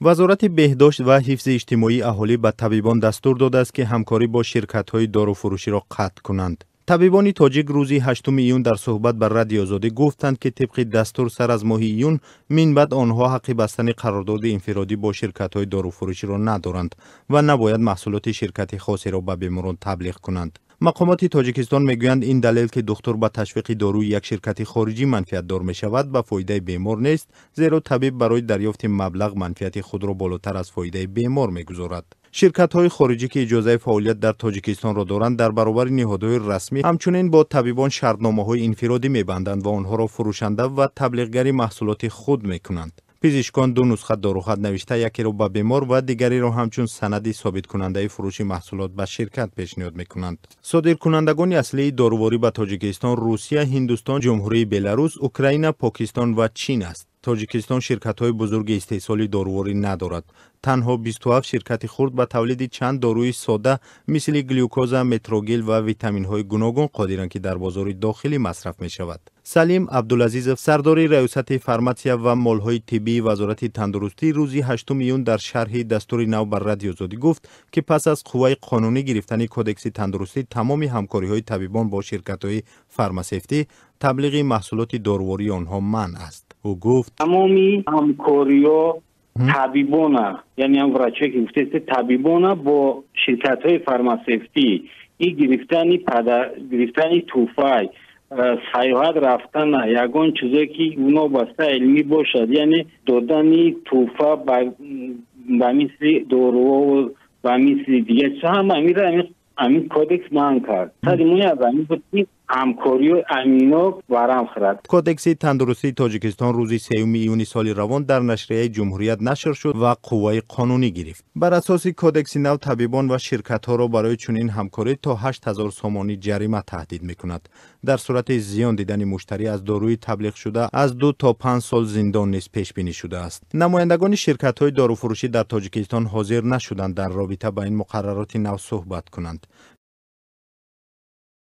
وزارت بهداشت و حفظ اجتماعی اهالی به طبیبان دستور داده است که همکاری با شرکت‌های داروفروشی را قطع کنند. طبیبان تاجیک روزی 8 ایون در صحبت با رادیو آزادی گفتند که طبق دستور سر از ماه ایون من بعد آنها حق بستن قرارداد انفرادی با شرکت‌های داروفروشی را ندارند و نباید محصولات شرکت خاصی را به بیماران تبلیغ کنند. مقامات تاجیکستان میگویند این دلیل که دکتر با تشویق داروی یک شرکت خارجی منفعت دار می شود به فایده بیمار نیست، زیرا طبیب برای دریافت مبلغ منفعت خود را بالاتر از فایده بیمار میگذارد. شرکت های خارجی که اجازه فعالیت در تاجیکستان را دارند در برابر نهادهای رسمی همچنین با طبیبان شرطنامه های انفرادی میبندند و آنها را فروشنده و تبلیغگری محصولات خود میکنند. پزشکان دو نسخه داروخط نوشته، یکی را به بیمار و دیگری را همچون سندی ثابت کننده فروش محصولات به شرکت پیشنهاد میکنند. صادرکنندگان اصلی داروواری به تاجیکستان روسیه، هندوستان، جمهوری بلاروس، اوکراین، پاکستان و چین است. تاجیکستان شرکت‌های بزرگ استحصال داروواری ندارد. تنها 27 شرکت خرد به تولید چند داروی ساده مثل گلوکوز، متروگل و ویتامین‌های گوناگون قادرند که در بازار داخلی مصرف می‌شود. سلیم عبدالعزیز، سردار ریاست فارماسیا و مال‌های طبی وزارت تندرستی روزی 8 ایون در شرح دستور نو بر رادیو آزادی گفت که پس از قوه قانونی گرفتن کدکس تندرستی تمام همکاری‌های طبیبان با شرکت‌های فارماسیوتی تبلیغ محصولات داروواری آنها منع است. او گفت تمامی همکاری‌ها طبیبانه، یعنی هم ورچه که گفته طبیبانه با شرکت‌های فارماسیوتی این گرفتن توفای سیاحت رفتن یگان چیزی که اونا بسته علمی باشد، یعنی دادن توفا به مثل دارو و مثل دیگه چه هم امین کودکس من کرد. سریمونی از امین بود همکاری و امینا ورم خورد. کودکس تندرستی تاجیکستان روز 3 ایون سال روان در نشریه جمهوریت نشر شد و قوه قانونی گرفت. بر اساس کودکس نو طبیبان و شرکت‌ها را برای چنین همکاری تا 8000 سومانی جریمه تهدید می‌کند. در صورت زیان دیدن مشتری از داروی تبلیغ شده از 2 تا 5 سال زندان نیز پیش بینی شده است. نمایندگان شرکت‌های داروفروشی در تاجیکستان حاضر نشدند در رابطه با این مقررات نو صحبت کنند.